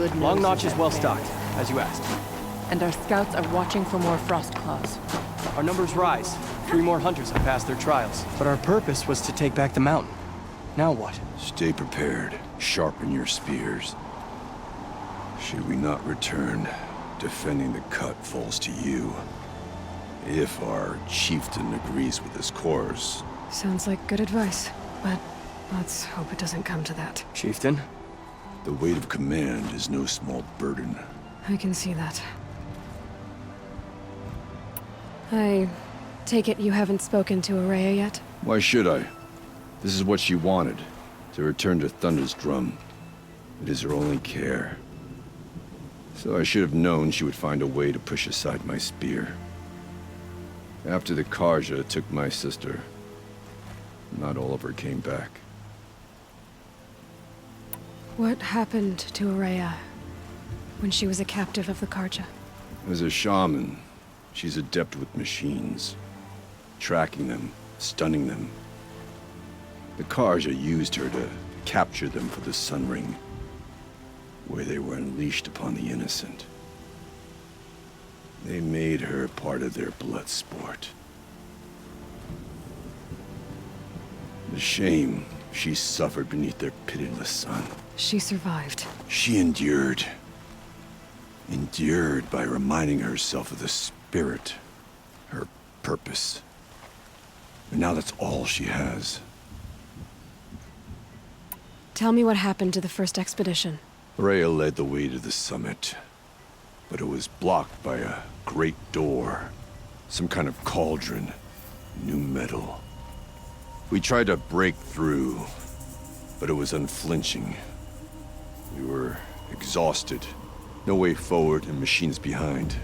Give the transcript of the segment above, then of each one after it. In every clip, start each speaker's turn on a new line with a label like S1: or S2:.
S1: good news.
S2: Long Notch is
S1: that
S2: well
S1: fair.
S2: stocked, as you asked.
S1: And our scouts are watching for more frost claws.
S2: Our numbers rise. 3 more hunters have passed their trials. But our purpose was to take back the mountain. Now what?
S3: Stay prepared. Sharpen your spears. Should we not return, defending the cut falls to you. If our chieftain agrees with his course.
S4: Sounds like good advice, but let's hope it doesn't come to that.
S2: Chieftain?
S3: The weight of command is no small burden.
S4: I can see that. I take it you haven't spoken to Araya yet?
S3: Why should I? This is what she wanted, to return to Thunder's drum. It is her only care. So I should have known she would find a way to push aside my spear. After the Karja took my sister, not all of her came back.
S4: What happened to Araya when she was a captive of the Karja?
S3: As a shaman, she's adept with machines. Tracking them, stunning them. The Karja used her to capture them for the Sun Ring, where they were unleashed upon the innocent. They made her part of their blood sport. The shame she suffered beneath their pitiless sun.
S4: She survived.
S3: She endured. Endured by reminding herself of the spirit, her purpose. And now that's all she has.
S4: Tell me what happened to the first expedition.
S3: Rhea led the way to the summit, but it was blocked by a great door. Some kind of cauldron. New metal. We tried to break through, but it was unflinching. We were exhausted. No way forward and machines behind.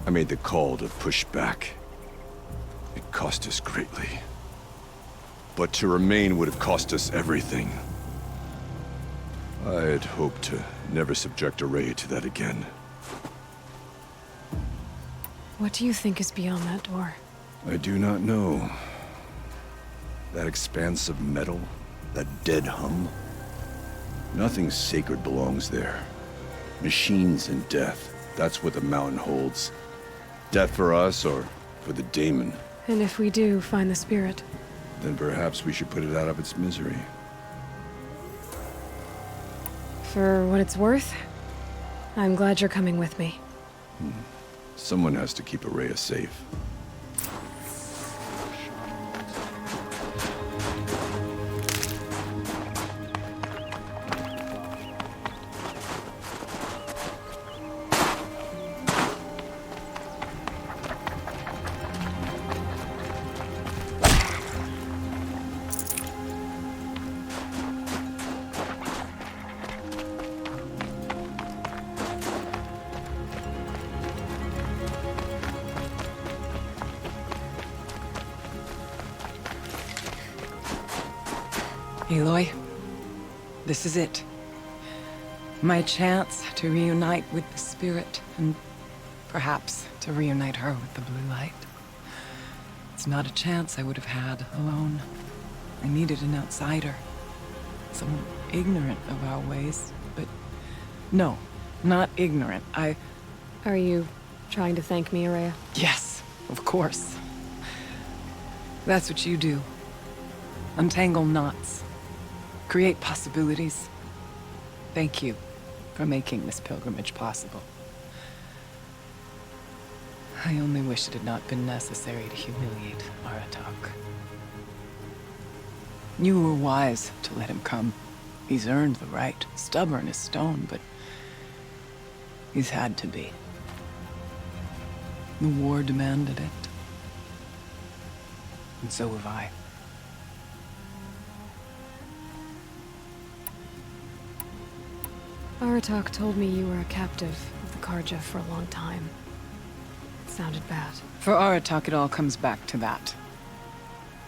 S3: I made the call to push back. It cost us greatly. But to remain would have cost us everything. I had hoped to never subject Araya to that again.
S4: What do you think is beyond that door?
S3: I do not know. That expanse of metal, that dead hum. Nothing sacred belongs there. Machines and death, that's what the mountain holds. Death for us or for the daemon.
S4: And if we do find the spirit?
S3: Then perhaps we should put it out of its misery.
S4: For what it's worth, I'm glad you're coming with me.
S3: Someone has to keep Araya safe.
S5: Aloy, this is it. My chance to reunite with the spirit, and perhaps to reunite her with the blue light. It's not a chance I would have had alone. I needed an outsider. Someone ignorant of our ways, but no, not ignorant.
S4: Are you trying to thank me, Araya?
S5: Yes, of course. That's what you do. Untangle knots. Create possibilities. Thank you for making this pilgrimage possible. I only wish it had not been necessary to humiliate Aratak. You were wise to let him come. He's earned the right. Stubborn as stone, but he's had to be. The war demanded it. And so have I.
S4: Aratak told me you were a captive of the Karja for a long time. It sounded bad.
S5: For Aratak, it all comes back to that.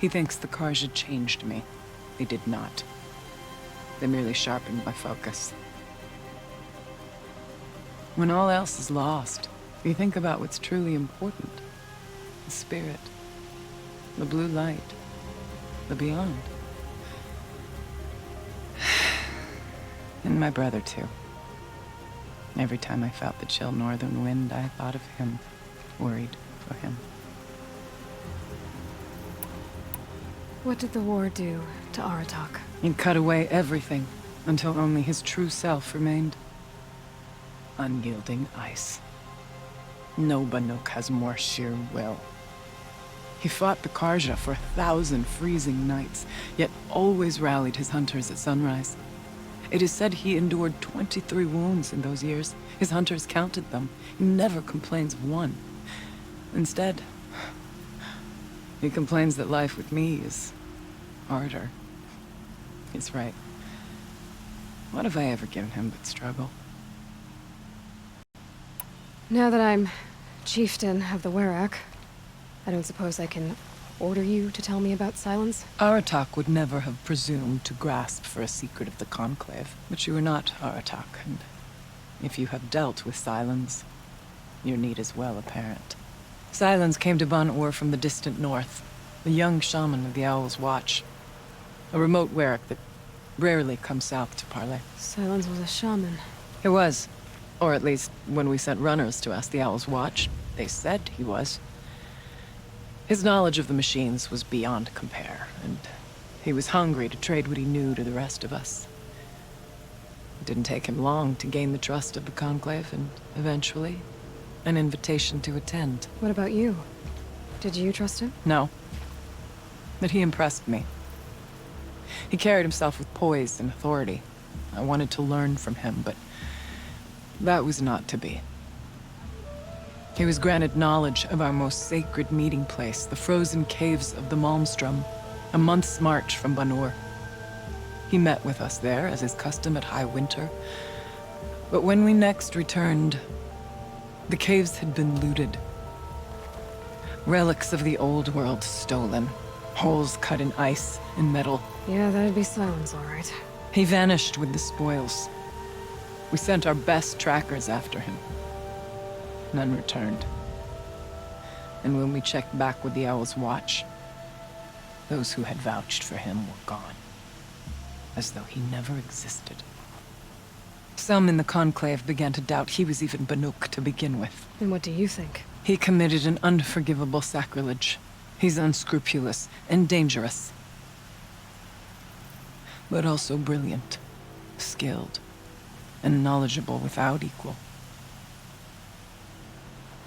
S5: He thinks the Karja changed me. They did not. They merely sharpened my focus. When all else is lost, you think about what's truly important. The spirit. The blue light. The beyond. And my brother, too. Every time I felt the chill northern wind, I thought of him, worried for him.
S4: What did the war do to Aratak?
S5: It cut away everything, until only his true self remained. Unyielding ice. No Banuk has more sheer will. He fought the Karja for 1,000 freezing nights, yet always rallied his hunters at sunrise. It is said he endured 23 wounds in those years. His hunters counted them. He never complains of one. Instead, he complains that life with me is harder. He's right. What have I ever given him but struggle?
S4: Now that I'm chieftain of the Werak, I don't suppose I can order you to tell me about Silence?
S5: Aratak would never have presumed to grasp for a secret of the Conclave. But you are not Aratak, and if you have dealt with Silence, your need is well apparent. Silence came to Ban-Ur from the distant north, a young shaman of the Owl's Watch. A remote Werak that rarely comes south to parley.
S4: Silence was a shaman.
S5: He was. Or at least, when we sent runners to ask the Owl's Watch, they said he was. His knowledge of the machines was beyond compare, and he was hungry to trade what he knew to the rest of us. It didn't take him long to gain the trust of the Conclave, and eventually, an invitation to attend.
S4: What about you? Did you trust him?
S5: No. But he impressed me. He carried himself with poise and authority. I wanted to learn from him, but that was not to be. He was granted knowledge of our most sacred meeting place, the frozen caves of the Malmstrom, a month's march from Ban-Ur. He met with us there, as is custom at high winter. But when we next returned, the caves had been looted. Relics of the old world stolen. Holes cut in ice and metal.
S4: Yeah, that'd be Silence, all right.
S5: He vanished with the spoils. We sent our best trackers after him. None returned. And when we checked back with the Owl's Watch, those who had vouched for him were gone. As though he never existed. Some in the Conclave began to doubt he was even Banuk to begin with.
S4: And what do you think?
S5: He committed an unforgivable sacrilege. He's unscrupulous and dangerous. But also brilliant, skilled, and knowledgeable without equal.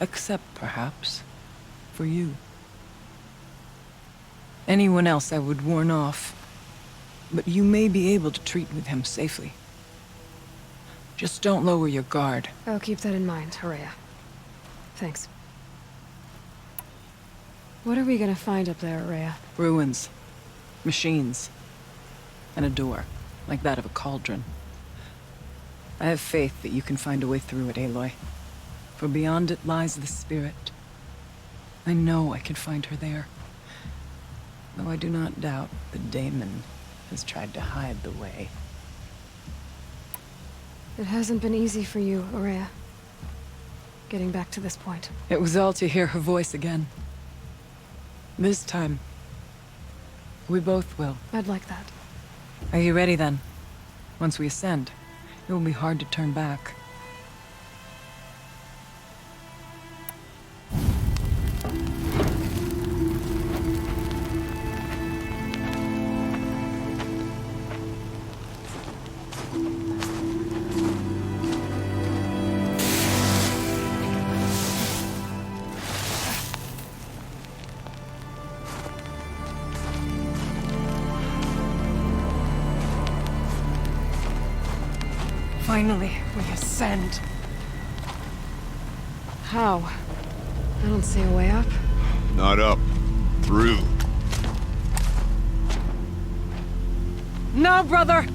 S5: Except, perhaps, for you. Anyone else I would warn off, but you may be able to treat with him safely. Just don't lower your guard.
S4: I'll keep that in mind, Horea. Thanks. What are we gonna find up there, Horea?
S5: Ruins, machines, and a door, like that of a cauldron. I have faith that you can find a way through it, Aloy. For beyond it lies the spirit. I know I can find her there. Though I do not doubt that Daemon has tried to hide the way.
S4: It hasn't been easy for you, Horea. Getting back to this point.
S5: It was all to hear her voice again. This time, we both will.
S4: I'd like that.
S5: Are you ready then? Once we ascend, it will be hard to turn back. Finally, we ascend.
S4: How? I don't see a way up.
S3: Not up. Through.
S5: No, brother!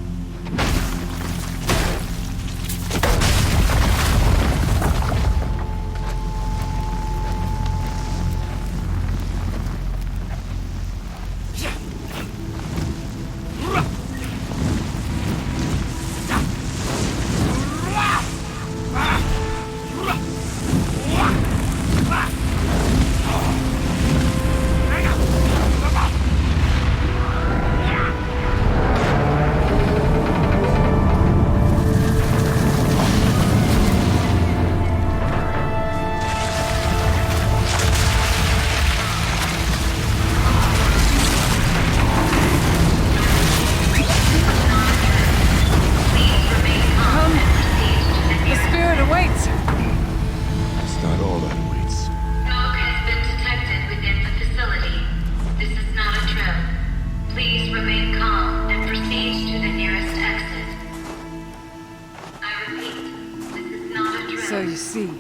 S5: see.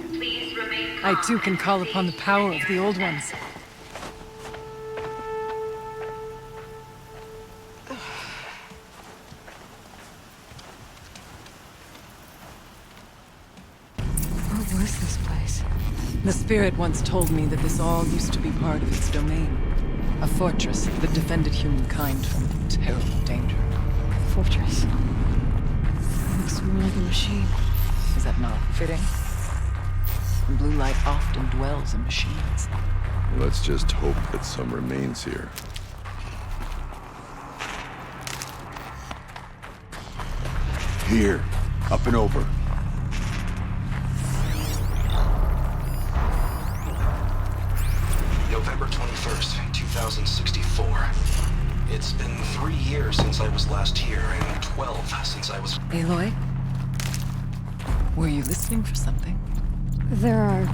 S5: I too can call upon the power of the old ones.
S4: What was this place?
S5: The spirit once told me that this all used to be part of its domain. A fortress that defended humankind from terrible danger.
S4: Fortress. Looks more like a machine.
S5: Is that not fitting? The blue light often dwells in machines.
S3: Let's just hope that some remains here. Here, up and over.
S6: November 21st, 2064. It's been 3 years since I was last here, and 12 since I was...
S5: Aloy? Were you listening for something?
S4: There are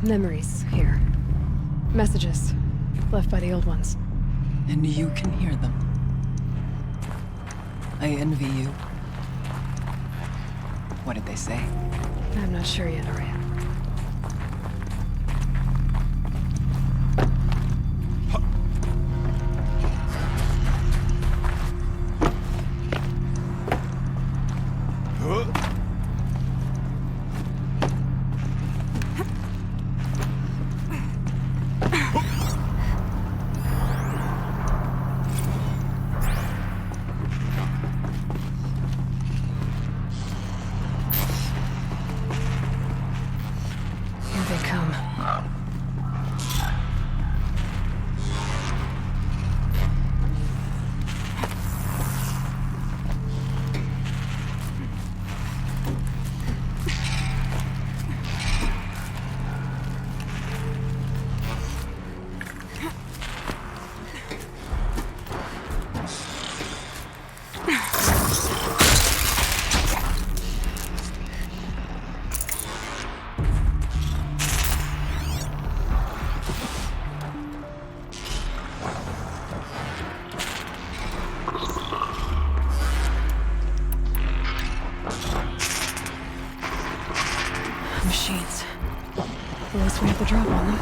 S4: memories here. Messages left by the old ones.
S5: And you can hear them. I envy you. What did they say?
S4: I'm not sure yet, Araya. Here they come. Machines. At least we have the drop on them.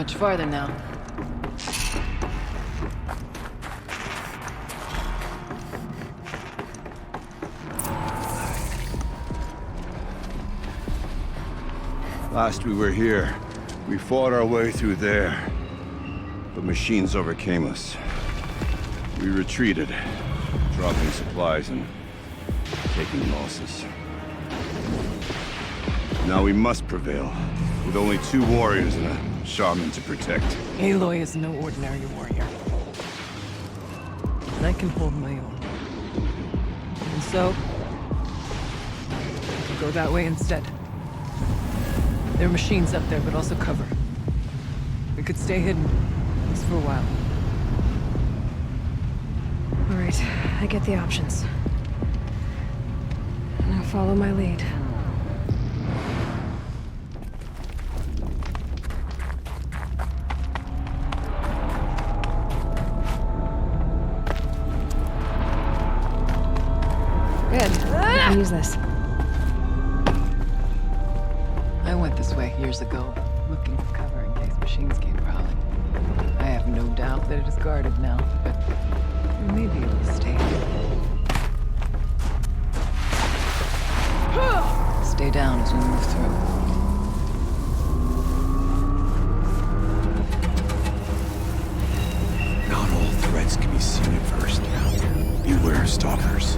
S5: much farther now.
S3: Last we were here, we fought our way through there. But machines overcame us. We retreated, dropping supplies and taking losses. Now we must prevail, with only 2 warriors and a shaman to protect.
S5: Aloy is no ordinary warrior. And I can hold my own. And so, we'll go that way instead. There are machines up there, but also cover. We could stay hidden, at least for a while.
S4: All right, I get the options. Now follow my lead. Good. I can use this.
S5: I went this way years ago, looking for cover in case machines came prowling. I have no doubt that it is guarded now, but we may be able to stay here. Stay down as we move through.
S3: Not all threats can be seen at first. Beware stalkers.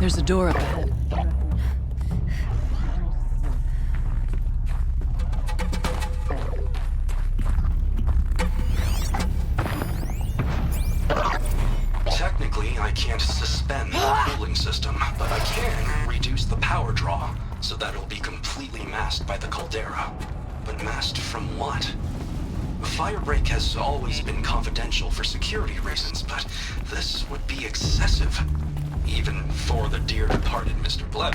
S5: There's a door up ahead.
S6: Technically, I can't suspend the cooling system, but I can reduce the power draw so that it'll be completely masked by the caldera. But masked from what? Firebreak has always been confidential for security reasons, but this would be excessive. even for the dear departed Mr. Bleb.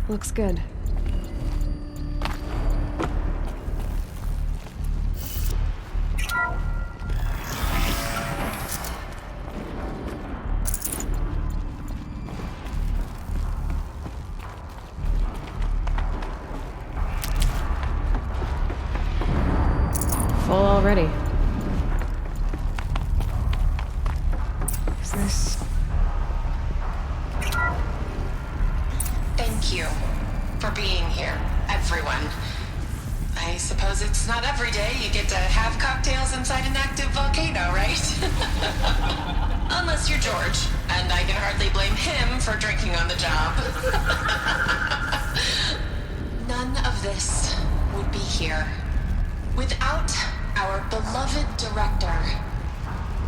S4: Looks good. Full already. Is this...
S7: Thank you for being here, everyone. I suppose it's not every day you get to have cocktails inside an active volcano, right? Unless you're George, and I can hardly blame him for drinking on the job. None of this would be here without our beloved director,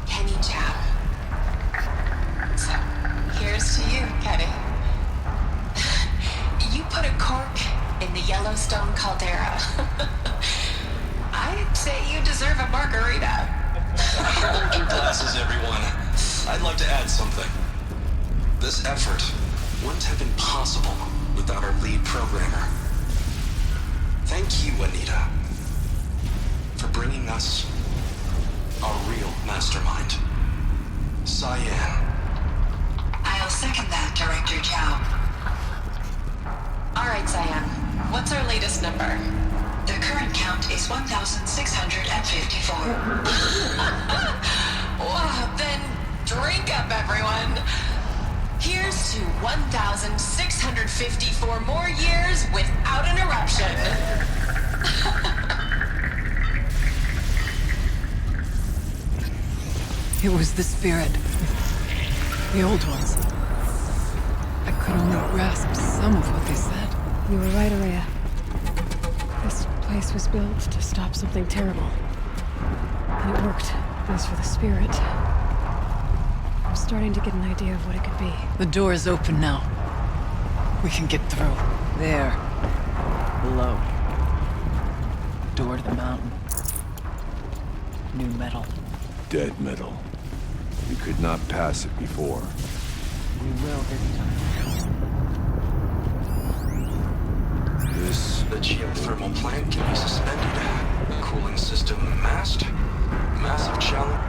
S7: Kenny Chow. So, here's to you, Kenny. You put a cork in the Yellowstone caldera. I'd say you deserve a margarita.
S6: Hold your glasses, everyone. I'd like to add something. This effort wouldn't have been possible without our lead programmer. Thank you, Anita, for bringing us our real mastermind, Cyan.
S7: I'll second that, Director Chow. All right, Cyan. What's our latest number? The current count is 1,654. Well, then drink up, everyone. Here's to 1,654 more years without an eruption.
S5: It was the spirit. The old ones. I could only grasp some of what they said.
S4: You were right, Araya. This place was built to stop something terrible. And it worked. As for the spirit, I'm starting to get an idea of what it could be.
S5: The door is open now. We can get through. There. Below. Door to the mountain. New metal.
S3: Dead metal. We could not pass it before.
S5: We will this time.
S6: The geothermal plant can be suspended. Cooling system mast. Massive challenge.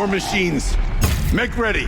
S3: machines. Make ready.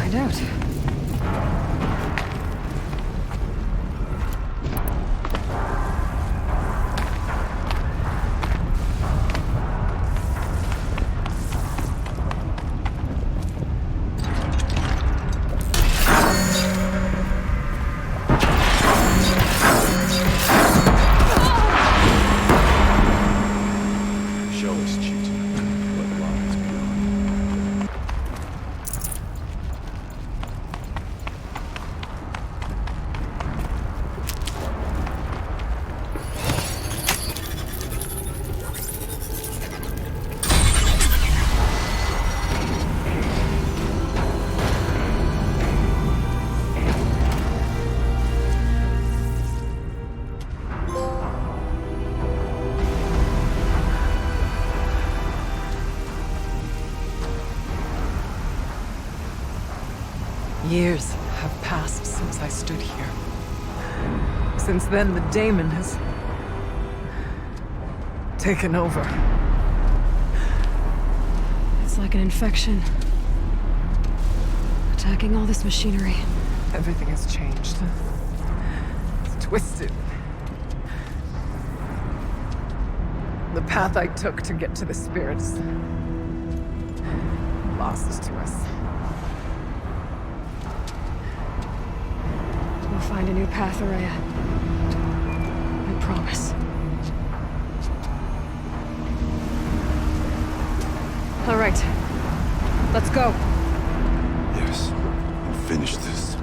S4: Find out.
S3: Show us, Cheetah, what lies beyond.
S5: Years have passed since I stood here. Since then, the daemon has taken over.
S4: It's like an infection. Attacking all this machinery.
S5: Everything has changed. It's twisted. The path I took to get to the spirits lost to us.
S4: We'll find a new path, Araya. I promise. All right. Let's go.
S3: Yes, and finish this.